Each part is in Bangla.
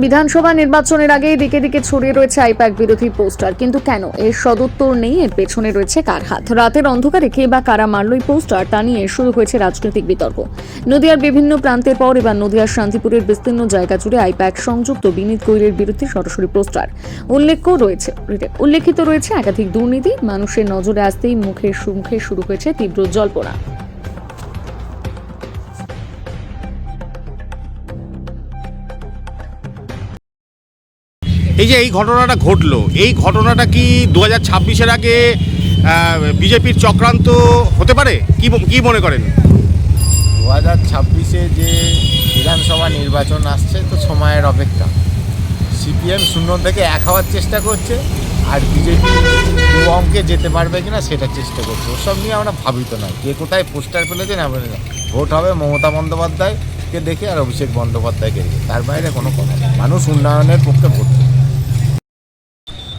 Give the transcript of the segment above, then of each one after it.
বিধানসভা নির্বাচনের আগে দিকে দিকে ছড়িয়ে রয়েছে আইপ্যাক বিরোধী পোস্টার, কিন্তু কেন? এর সদুত্তর নেই। এর পেছনে রয়েছে কার হাত? রাতের অন্ধকারে কে বা কারা মারল এই পোস্টার, তা নিয়ে শুরু হয়েছে রাজনৈতিক বিতর্ক। নদিয়ার বিভিন্ন প্রান্তের পর এবার নদিয়ার শান্তিপুরের বিস্তীর্ণ জায়গা জুড়ে আইপ্যাক সংযুক্ত বিনীত গৈরের বিরুদ্ধে সরাসরি পোস্টার। উল্লেখিত রয়েছে একাধিক দুর্নীতি। মানুষের নজরে আসতেই মুখে শুরু হয়েছে তীব্র জল্পনা। এই যে এই ঘটনাটা ঘটলো, এই ঘটনাটা কি 2026-এর আগে বিজেপির চক্রান্ত হতে পারে? কি মনে করেন? 2026-এ যে বিধানসভা নির্বাচন আসছে, তো সময়ের অপেক্ষা। সিপিএম 0 থেকে 1 হওয়ার চেষ্টা করছে, আর বিজেপি 2 অঙ্কে যেতে পারবে কিনা সেটা চেষ্টা করছে। ওসব নিয়ে আমরা ভাবিত নয়। কে কোথায় পোস্টার ফেলেছেন আমরা না। ভোট হবে মমতা বন্দ্যোপাধ্যায়কে দেখে আর অভিষেক বন্দ্যোপাধ্যায়কে দেখে, তার বাইরে কোনো কথা নেই। মানুষ উন্নয়নের পক্ষে ভোট।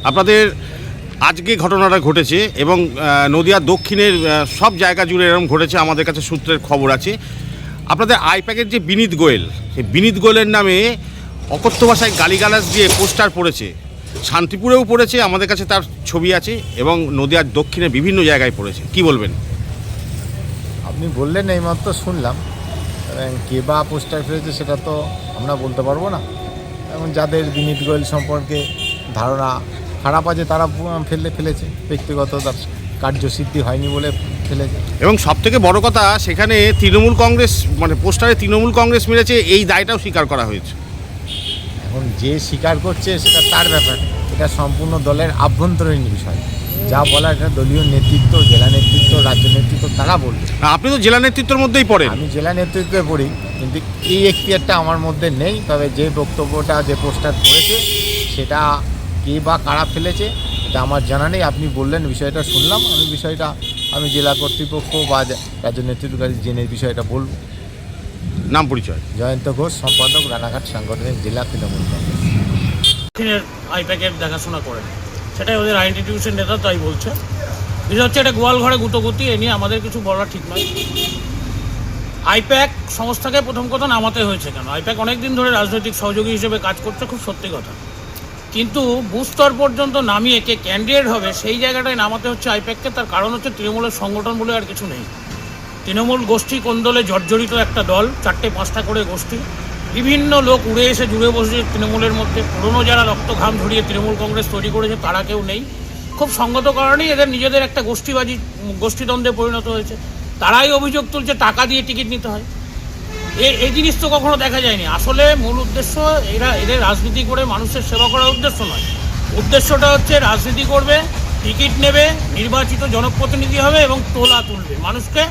আপনাদের আজকে ঘটনাটা ঘটেছে এবং নদিয়া দক্ষিণের সব জায়গা জুড়ে এরকম ঘটেছে, আমাদের কাছে সূত্রের খবর আছে। আপনাদের আইপ্যাকের যে বিনীত গোয়েল, সেই বিনীত গোয়েলের নামে অকথ্য ভাষায় গালিগালাজ দিয়ে পোস্টার পড়েছে, শান্তিপুরেও পড়েছে, আমাদের কাছে তার ছবি আছে, এবং নদিয়ার দক্ষিণে বিভিন্ন জায়গায় পড়েছে। কি বলবেন? আপনি বললেন এইমাত্র শুনলাম, কে বা পোস্টার ফেলেছে সেটা তো আমরা বলতে পারবো না। এবং যাদের বিনীত গোয়েল সম্পর্কে ধারণা খারাপ আছে তারা ফেলেছে, ব্যক্তিগত তার কার্যসিদ্ধি হয়নি বলে ফেলেছে। এবং সবথেকে বড় কথা, সেখানে তৃণমূল কংগ্রেস, মানে পোস্টারে তৃণমূল কংগ্রেস মেরেছে, এই দায়টাও স্বীকার করা হয়েছে। এখন যে স্বীকার করছে সেটা তার ব্যাপার, এটা সম্পূর্ণ দলের আভ্যন্তরীণ বিষয়। যা বলার এটা দলীয় নেতৃত্ব, জেলা নেতৃত্ব, রাজ্য নেতৃত্ব তারা বলবে। আপনি তো জেলা নেতৃত্বের মধ্যেই পড়েন। আমি জেলা নেতৃত্বে পড়ি, কিন্তু এই এখতিয়ারটা আমার মধ্যে নেই। তবে যে বক্তব্যটা, যে পোস্টার পড়েছে, সেটা কে বা কারা ফেলেছে এটা আমার জানা নেই। আপনি বললেন, বিষয়টা শুনলাম, আমি জেলা কর্তৃপক্ষ বা রাজ্য নেতৃত্বকারী জেনে বিষয়টা বলব। নাম পরিচয়? জয়ন্ত ঘোষ, সম্পাদক, রানাঘাট সাংগঠনিক জেলা তৃণমূল কংগ্রেস। দক্ষিণের আইপ্যাকের দেখাশোনা করেন, সেটাই ওদের আইডেন্টিফিকেশন নেতা তাই বলছে। বিষয় হচ্ছে এটা গোয়াল ঘরে গুতোগুতি, এ নিয়ে আমাদের কিছু বলা ঠিক নয়। আইপ্যাক সংস্থাকে প্রথম কথা নামাতে হয়েছে কেন? আইপ্যাক অনেক দিন ধরে রাজনৈতিক সহযোগী হিসেবে কাজ করছে, খুব সত্যি কথা, কিন্তু বুথ স্তর পর্যন্ত নামিয়ে কে ক্যান্ডিডেট হবে সেই জায়গাটায় নামাতে হচ্ছে আইপ্যাককে। তার কারণ হচ্ছে তৃণমূলের সংগঠন বলে আর কিছু নেই। তৃণমূল গোষ্ঠী কোন্দলে জর্জরিত একটা দল, 4-5টা করে গোষ্ঠী, বিভিন্ন লোক উড়ে এসে জুড়ে বসেছে তৃণমূলের মধ্যে। পুরনো যারা রক্ত ঘাম ঝরিয়ে তৃণমূল কংগ্রেস তৈরি করেছে তারা কেউ নেই। খুব সঙ্গত কারণেই এদের নিজেদের একটা গোষ্ঠীদ্বন্দ্বে পরিণত হয়েছে। তারাই অভিযোগ তুলছে টাকা দিয়ে টিকিট নিতে হয়। এই জিনিস তো কখনো দেখা যায়নি। আসলে মূল উদ্দেশ্য, এদের রাজনীতি করে মানুষের সেবা করার উদ্দেশ্য নয়। উদ্দেশ্যটা হচ্ছে রাজনীতি করবে, টিকিট নেবে, নির্বাচিত জনপ্রতিনিধি হবে এবং তোলা তুলবে, মানুষকে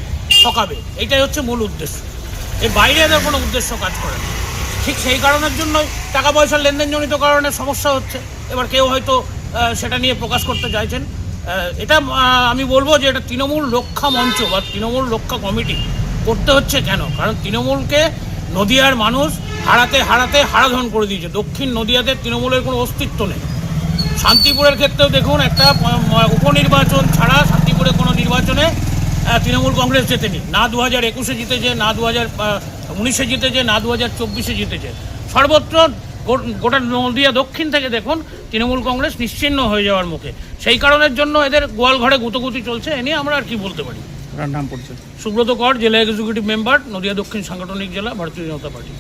ঠকাবে। এইটাই হচ্ছে মূল উদ্দেশ্য। এর বাইরে এদের কোনো উদ্দেশ্য কাজ করে না। ঠিক সেই কারণের জন্যই টাকা পয়সার লেনদেনজনিত কারণে সমস্যা হচ্ছে। এবার কেউ হয়তো সেটা নিয়ে প্রকাশ করতে চাইছেন। এটা আমি বলবো যে এটা তৃণমূল রক্ষা মঞ্চ বা তৃণমূল রক্ষা কমিটি করতে হচ্ছে কেন? কারণ তৃণমূলকে নদিয়ার মানুষ হারাতে হারাধন করে দিয়েছে। দক্ষিণ নদিয়াতে তৃণমূলের কোনো অস্তিত্ব নেই। শান্তিপুরের ক্ষেত্রেও দেখুন, একটা উপনির্বাচন ছাড়া শান্তিপুরে কোনো নির্বাচনে তৃণমূল কংগ্রেস জেতেনি। না 2021-এ জিতেছে, না 2019-এ জিতেছে, না 2024-এ জিতেছে। সর্বত্র গোটা নদিয়া দক্ষিণ থেকে দেখুন তৃণমূল কংগ্রেস নিশ্চিহ্ন হয়ে যাওয়ার মুখে। সেই কারণের জন্য এদের গোয়াল ঘরে গুতোগুতি চলছে। এ নিয়ে আমরা আর কি বলতে পারি। নাম পরিচয়? সুব্রত কর, জেলা এক্সিকিউটিভ মেম্বার, নদিয়া দক্ষিণ সাংগঠনিক জেলা, ভারতীয় জনতা পার্টি।